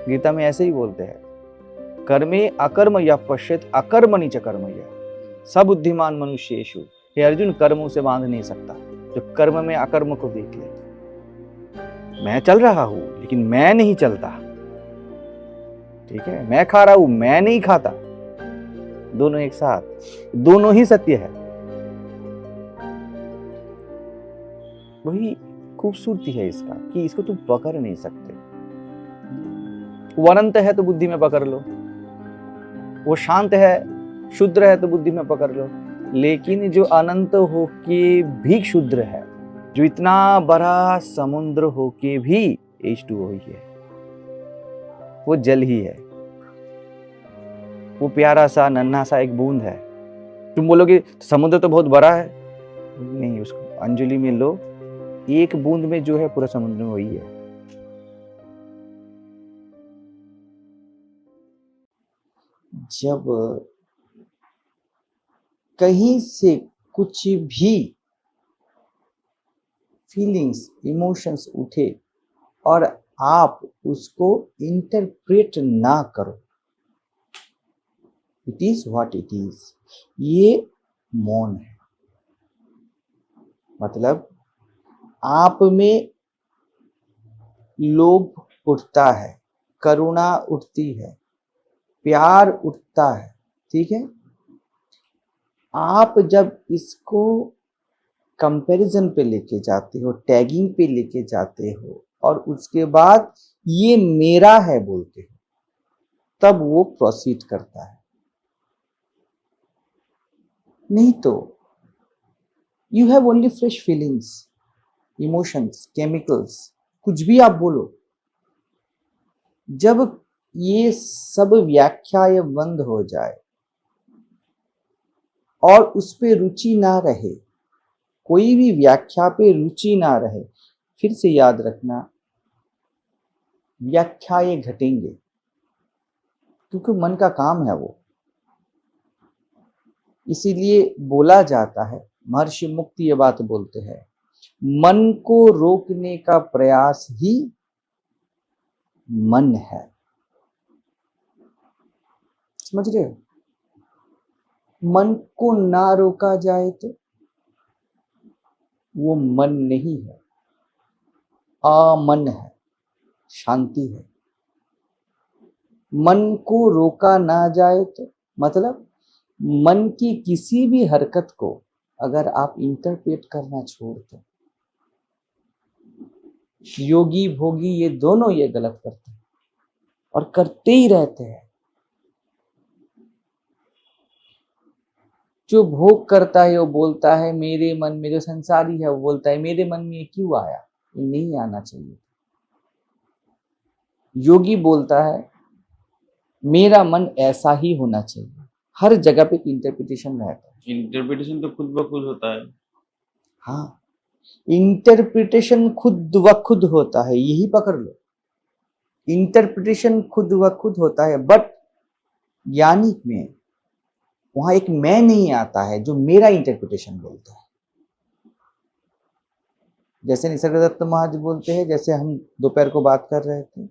गीता में ऐसे ही बोलते हैं, कर्मे अकर्म या पश्यत अकर्मणि च कर्मय सब बुद्धिमान मनुष्येषु। हे अर्जुन, कर्मों से बांध नहीं सकता, जो कर्म में अकर्म को देख ले। मैं चल रहा हूं लेकिन मैं नहीं चलता, ठीक है, मैं खा रहा हूं मैं नहीं खाता, दोनों एक साथ, दोनों ही सत्य है। वही खूबसूरती है इसका कि इसको तुम पकड़ नहीं सकते। वो अनंत है तो बुद्धि में पकड़ लो, वो शांत है शुद्र है तो बुद्धि में पकड़ लो, लेकिन जो अनंत होके भी क्षुद्र है, जो इतना बड़ा समुद्र होके भी H2O ही है, वो जल ही है, वो प्यारा सा नन्हा सा एक बूंद है। तुम बोलोगे समुद्र तो बहुत बड़ा है, नहीं, उसको अंजलि में लो, एक बूंद में जो है पूरा समुद्र वही है। जब कहीं से कुछ भी फीलिंग्स इमोशंस उठे और आप उसको इंटरप्रेट ना करो, it is what it is, ये मौन है। मतलब आप में लोभ उठता है, करुणा उठती है, प्यार उठता है, ठीक है। आप जब इसको कंपैरिजन पे लेके जाते हो, टैगिंग पे लेके जाते हो और उसके बाद ये मेरा है बोलते हो, तब वो प्रोसीड करता है। नहीं तो you have only fresh feelings, emotions, chemicals, कुछ भी आप बोलो। जब ये सब व्याख्याएं बंद हो जाए और उस पे रुचि ना रहे, कोई भी व्याख्या पे रुचि ना रहे, फिर से याद रखना व्याख्याएं घटेंगे, क्योंकि मन का काम है वो। इसीलिए बोला जाता है, महर्षि मुक्ति ये बात बोलते हैं, मन को रोकने का प्रयास ही मन है। समझ रहे हो? मन को ना रोका जाए तो वो मन नहीं है, अमन है, शांति है। मन को रोका ना जाए तो मतलब मन की किसी भी हरकत को अगर आप इंटरप्रेट करना छोड़ दो, योगी भोगी ये दोनों ये गलत करते हैं और करते ही रहते हैं। जो भोग करता है वो बोलता है मेरे मन में, जो संसारी है वो बोलता है मेरे मन में ये क्यों आया, ये नहीं आना चाहिए। योगी बोलता है मेरा मन ऐसा ही होना चाहिए। हर जगह पे इंटरप्रिटेशन रहता है। इंटरप्रिटेशन तो खुद ब खुद होता है। हाँ, इंटरप्रिटेशन खुद ब खुद होता है, यही पकड़ लो। इंटरप्रिटेशन खुद ब खुद होता है, बट ज्ञानी में वहां एक मैं नहीं आता है जो मेरा इंटरप्रिटेशन बोलता है। जैसे निसर्गदत्त महाराज बोलते हैं, जैसे हम दोपहर को बात कर रहे थे,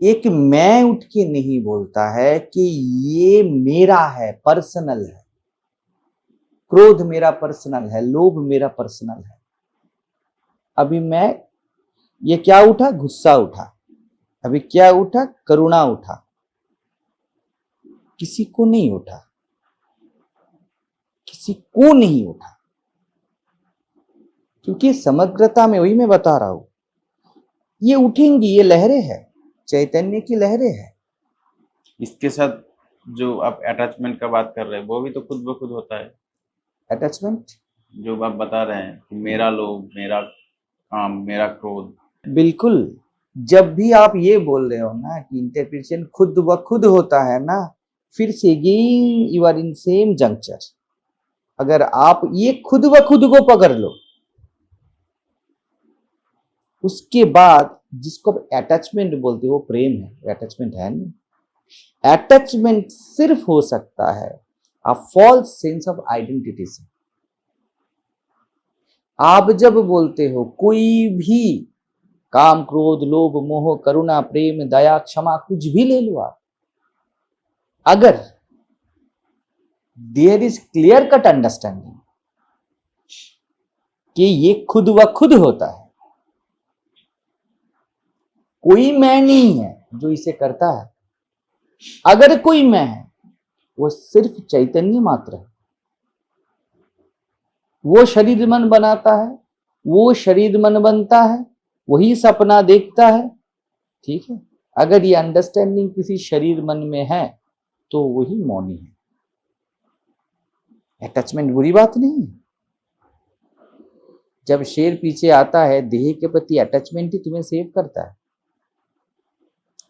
एक मैं उठ के नहीं बोलता है कि ये मेरा है, पर्सनल है। क्रोध मेरा पर्सनल है, लोभ मेरा पर्सनल है। अभी मैं, ये क्या उठा, गुस्सा उठा, अभी क्या उठा, करुणा उठा, किसी को नहीं उठा, किसी को नहीं उठा, क्योंकि समग्रता में, वही मैं बता रहा हूं, ये उठेंगी, ये लहरें हैं, चैतन्य की लहरें हैं। इसके साथ जो आप अटैचमेंट का बात कर रहे हैं वो भी तो खुद ब खुद होता है। अटैचमेंट जो आप बता रहे हैं कि मेरा लोभ, मेरा काम, मेरा क्रोध, बिल्कुल। जब भी आप ये बोल रहे हो ना कि इंटरप्रिटेशन खुद ब खुद होता है ना, फिर से again you are in same juncture. अगर आप ये खुद ब खुद को पकड़ लो, उसके बाद जिसको अटैचमेंट बोलते हो वो प्रेम है, अटैचमेंट है नहीं। अटैचमेंट सिर्फ हो सकता है a false sense of identity से। आप जब बोलते हो कोई भी काम, क्रोध, लोभ, मोह, करुणा, प्रेम, दया, क्षमा, कुछ भी ले लो आप। अगर there is clear cut understanding कि ये खुद व खुद होता है, कोई मैं नहीं है जो इसे करता है। अगर कोई मैं है, वो सिर्फ चैतन्य मात्र है। वो शरीर मन बनाता है, वो शरीर मन बनता है, वही सपना देखता है। ठीक है, अगर ये अंडरस्टैंडिंग किसी शरीर मन में है तो वही मौनी है। अटैचमेंट बुरी बात नहीं है। जब शेर पीछे आता है, देह के प्रति अटैचमेंट ही तुम्हें सेव करता है।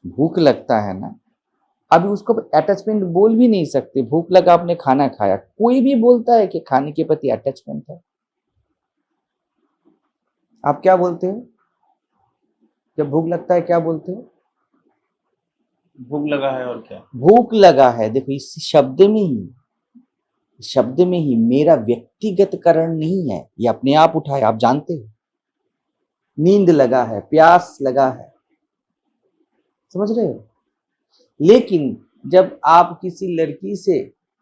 भूख लगता है ना, अभी उसको अटैचमेंट बोल भी नहीं सकते। भूख लगा, आपने खाना खाया, कोई भी बोलता है कि खाने के प्रति अटैचमेंट है? आप क्या बोलते हो जब भूख लगता है? क्या बोलते हो? भूख लगा है और क्या। भूख लगा है। देखो, इस शब्द में ही मेरा व्यक्तिगत कारण नहीं है, ये अपने आप उठाए, आप जानते हो। नींद लगा है, प्यास लगा है, समझ रहे हो? लेकिन जब आप किसी लड़की से,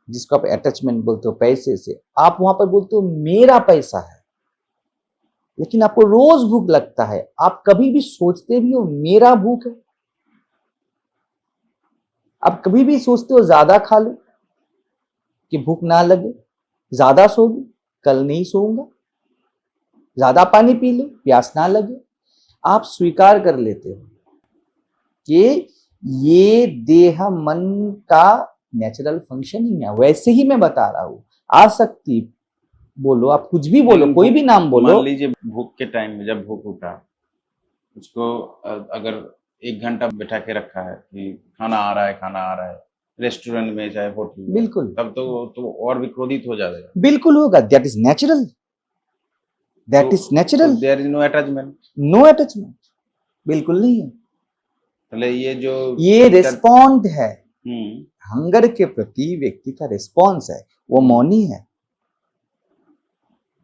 जिसको आप अटैचमेंट बोलते हो, पैसे से, आप वहां पर बोलते हो मेरा पैसा है, लेकिन आपको रोज भूख लगता है, आप कभी भी सोचते भी हो मेरा भूख है? आप कभी भी सोचते हो ज्यादा खा लो कि भूख ना लगे, ज्यादा सो लूं, कल नहीं सोऊंगा, ज्यादा पानी पी लो, प्यास ना लगे? आप स्वीकार कर लेते हो कि ये देह मन का नेचुरल फंक्शनिंग है। वैसे ही मैं बता रहा हूं। आसक्ति बोलो, आप कुछ भी बोलो, कोई भी नाम बोलो। मान लीजिए भूख के टाइम में जब भूख उठा, उसको अगर 1 घंटा बैठा के रखा है कि खाना आ रहा है रेस्टोरेंट में चाहे होटल में, बिल्कुल, तब तो और भी क्रोधित हो जाएगा। बिल्कुल होगा। That is natural, that is natural. There is no attachment. No attachment, बिल्कुल नहीं है। पहले ये रिस्पॉन्ड है, हंगर के प्रति व्यक्ति का रिस्पॉन्स है, वो मौनी है।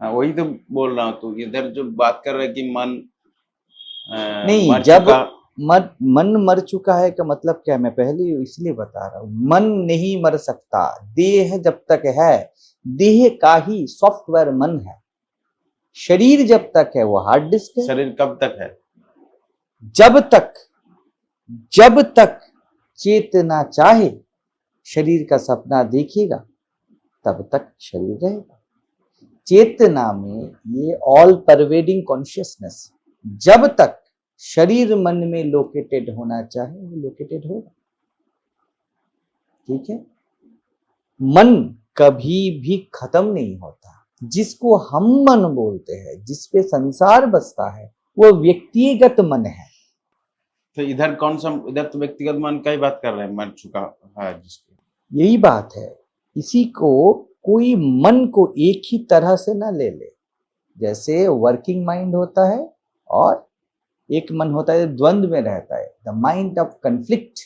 हाँ, वही तो बोल रहा हूँ। तो इधर जो बात कर रहे हैं कि मन नहीं, मर जब चुका। मन मर चुका है का मतलब क्या है? मैं पहले इसलिए बता रहा हूं, मन नहीं मर सकता। देह जब तक है, देह का ही सॉफ्टवेयर मन है। शरीर जब तक है वो हार्ड डिस्क है। शरीर कब तक है? जब तक चेतना चाहे शरीर का सपना देखेगा, तब तक शरीर रहेगा। चेतना में ये ऑल परवेडिंग कॉन्शियसनेस, जब तक शरीर मन में लोकेटेड होना चाहे वो लोकेटेड होगा। ठीक है, मन कभी भी खत्म नहीं होता। जिसको हम मन बोलते हैं, जिसपे संसार बसता है, वो व्यक्तिगत मन है। तो इधर कौन सा? इधर तो व्यक्तिगत मन का ही बात कर रहे हैं, मर चुका है जिसको। यही बात है। इसी को कोई मन को एक ही तरह से ना ले ले। जैसे वर्किंग माइंड होता है और एक मन होता है द्वंद्व में रहता है, द माइंड ऑफ कन्फ्लिक्ट।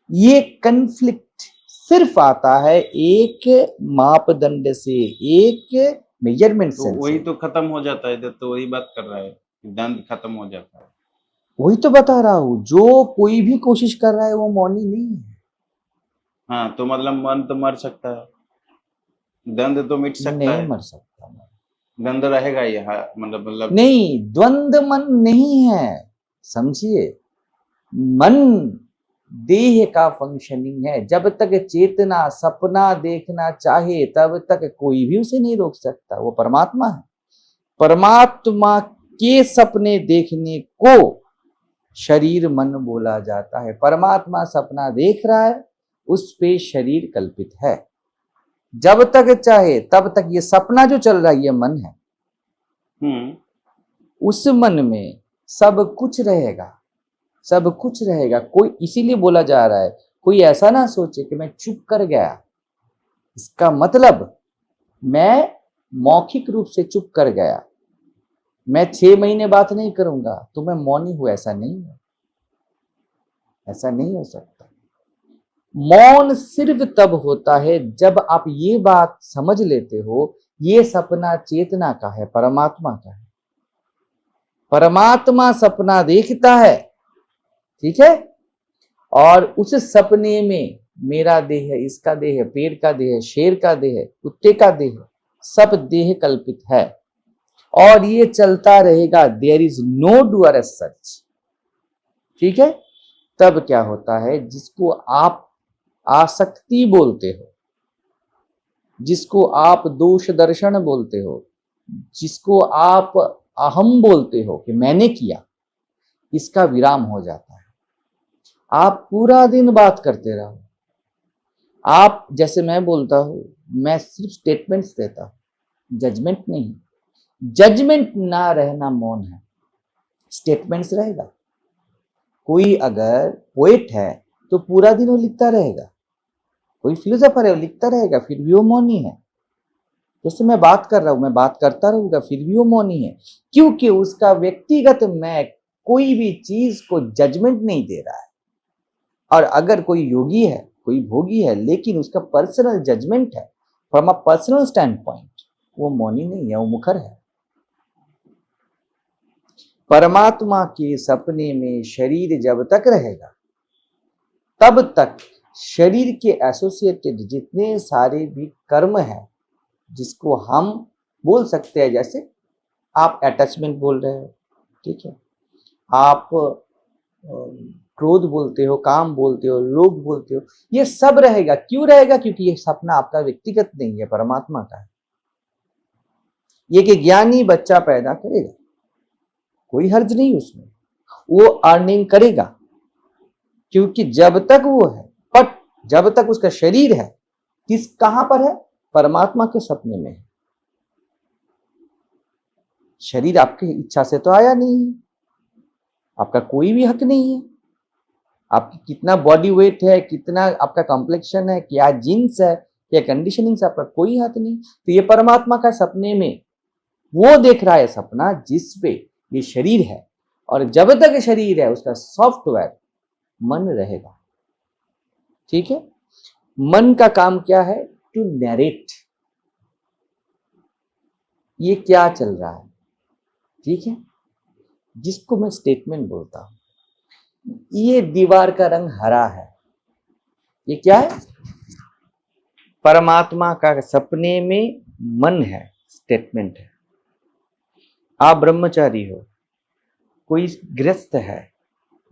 ये कन्फ्लिक्ट सिर्फ आता है एक मापदंड से, एक मेजरमेंट से। तो वही तो खत्म हो जाता है। इधर तो वही बात कर रहा है कि द्वंद्व खत्म हो जाता है। वही तो बता रहा हूं, जो कोई भी कोशिश कर रहा है वो मौनी नहीं है। हाँ, तो मतलब मन तो मर सकता है, द्वंद्व तो मिट सकता है। नहीं मर सकता मन। द्वंद्व रहेगा ये। हाँ, मतलब नहीं, द्वंद्व मन नहीं है, समझिए। मन देह का फंक्शनिंग है। जब तक चेतना सपना देखना चाहे, तब तक कोई भी उसे नहीं रोक सकता। वो परमात्मा है। परमात्मा के सपने देखने को शरीर मन बोला जाता है। परमात्मा सपना देख रहा है, उस पे शरीर कल्पित है। जब तक चाहे तब तक ये सपना जो चल रहा है, ये मन है। उस मन में सब कुछ रहेगा, सब कुछ रहेगा। कोई, इसीलिए बोला जा रहा है, कोई ऐसा ना सोचे कि मैं चुप कर गया, इसका मतलब मैं मौखिक रूप से चुप कर गया, मैं 6 महीने बात नहीं करूंगा तो मैं मौनी हूं। ऐसा नहीं है, ऐसा नहीं हो सकता। मौन सिर्फ तब होता है जब आप ये बात समझ लेते हो, ये सपना चेतना का है, परमात्मा का है। परमात्मा सपना देखता है, ठीक है, और उस सपने में मेरा देह है, इसका देह है, पेड़ का देह है, शेर का देह है, कुत्ते का देह है, सब देह कल्पित है और ये चलता रहेगा। There is no doer as such, ठीक है। तब क्या होता है, जिसको आप आसक्ति बोलते हो, जिसको आप दोष दर्शन बोलते हो, जिसको आप अहम बोलते हो कि मैंने किया, इसका विराम हो जाता है। आप पूरा दिन बात करते रहो, आप जैसे मैं बोलता हूं, मैं सिर्फ स्टेटमेंट्स देता हूं, जजमेंट नहीं। जजमेंट ना रहना मौन है, स्टेटमेंट्स रहेगा। कोई अगर पोएट है तो पूरा दिन वो लिखता रहेगा, कोई फिलोसोफर है वो लिखता रहेगा, फिर भी वो मौनी है। जैसे मैं बात कर रहा हूं, मैं बात करता रहूंगा, फिर भी वो मौनी है, क्योंकि उसका व्यक्तिगत मैं कोई भी चीज को जजमेंट नहीं दे रहा है। और अगर कोई योगी है, कोई भोगी है, लेकिन उसका पर्सनल जजमेंट है from a personal stand point, वो मौनी नहीं है, वो मुखर है। परमात्मा के सपने में शरीर जब तक रहेगा, तब तक शरीर के एसोसिएटेड जितने सारे भी कर्म हैं, जिसको हम बोल सकते हैं, जैसे आप अटैचमेंट बोल रहे हो, ठीक है, आप क्रोध बोलते हो, काम बोलते हो, लोभ बोलते हो, ये सब रहेगा। क्यों रहेगा? क्योंकि ये सपना आपका व्यक्तिगत नहीं है, परमात्मा का है। ये कि ज्ञानी बच्चा पैदा करेगा, कोई हर्ज नहीं उसमें, वो अर्निंग करेगा, क्योंकि जब तक वो है, बट जब तक उसका शरीर है, कहां पर है? परमात्मा के सपने में है। शरीर आपकी इच्छा से तो आया नहीं है, आपका कोई भी हक नहीं है। आपकी कितना बॉडी वेट है, कितना आपका कॉम्प्लेक्शन है, क्या जीन्स है, क्या कंडीशनिंग से, आपका कोई हक नहीं। तो ये परमात्मा का सपने में वो देख रहा है सपना जिसपे ये शरीर है, और जब तक शरीर है उसका सॉफ्टवेयर मन रहेगा, ठीक है। मन का काम क्या है? टू नरेट, ये क्या चल रहा है, ठीक है, जिसको मैं स्टेटमेंट बोलता हूं। ये दीवार का रंग हरा है, ये क्या है? परमात्मा का सपने में मन है, स्टेटमेंट है। आप ब्रह्मचारी हो, कोई गृहस्थ है,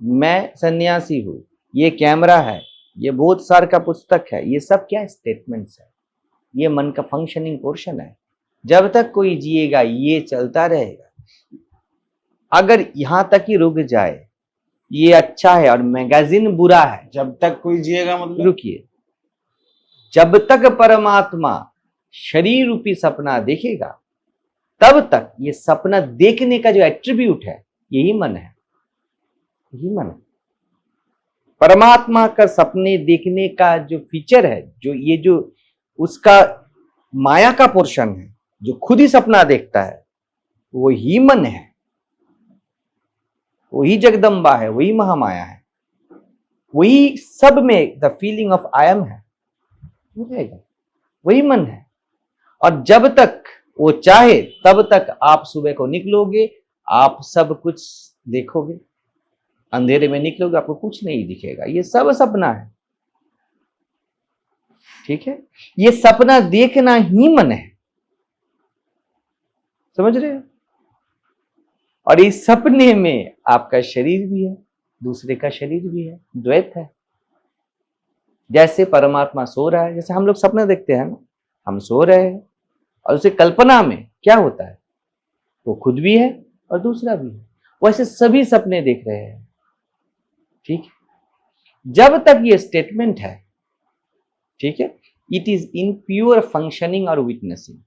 मैं सन्यासी हूं, ये कैमरा है, ये बहुत सार का पुस्तक है, ये सब क्या है? स्टेटमेंट्स है। ये मन का फंक्शनिंग पोर्शन है। जब तक कोई जिएगा ये चलता रहेगा। अगर यहां तक ही रुक जाए, ये अच्छा है और मैगजीन बुरा है, जब तक कोई जिएगा मतलब? रुकिए, जब तक परमात्मा शरीर रूपी सपना देखेगा, तब तक ये सपना देखने का जो एट्रीब्यूट है, यही मन है, यही मन है। परमात्मा का सपने देखने का जो फीचर है, जो ये जो उसका माया का पोर्शन है, जो खुद ही सपना देखता है, वो ही मन है, वही जगदम्बा है, वही महामाया है, वही सब में the feeling of I am है, वही मन है। और जब तक वो चाहे तब तक आप सुबह को निकलोगे, आप सब कुछ देखोगे, अंधेरे में निकलोगे आपको कुछ नहीं दिखेगा, ये सब सपना है, ठीक है। ये सपना देखना ही मन है, समझ रहे हो? और इस सपने में आपका शरीर भी है, दूसरे का शरीर भी है, द्वैत है। जैसे परमात्मा सो रहा है, जैसे हम लोग सपने देखते हैं ना, हम सो रहे हैं और उसे कल्पना में क्या होता है, वो खुद भी है और दूसरा भी है, वैसे सभी सपने देख रहे हैं, ठीक है। जब तक ये स्टेटमेंट है, ठीक है, it is in pure functioning और विटनेसिंग।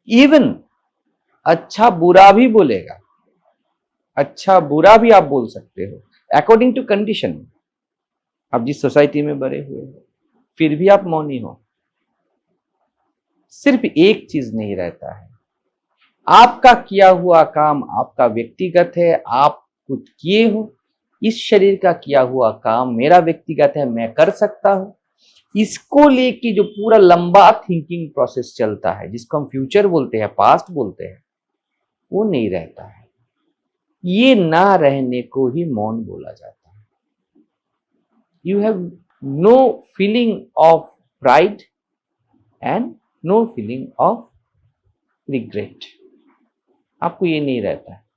इवन अच्छा बुरा भी बोलेगा, अच्छा बुरा भी आप बोल सकते हो अकॉर्डिंग टू कंडीशन। आप जिस सोसाइटी में बड़े हुए हो, फिर भी आप मौनी हो। सिर्फ एक चीज नहीं रहता है, आपका किया हुआ काम आपका व्यक्तिगत है, आप खुद किए हो। इस शरीर का किया हुआ काम मेरा व्यक्तिगत है, मैं कर सकता हूं। इसको लेके जो पूरा लंबा थिंकिंग प्रोसेस चलता है, जिसको हम फ्यूचर बोलते हैं, पास्ट बोलते हैं, वो नहीं रहता है। ये ना रहने को ही मौन बोला जाता है। You have no feeling of pride and no feeling of regret. आपको ये नहीं रहता है।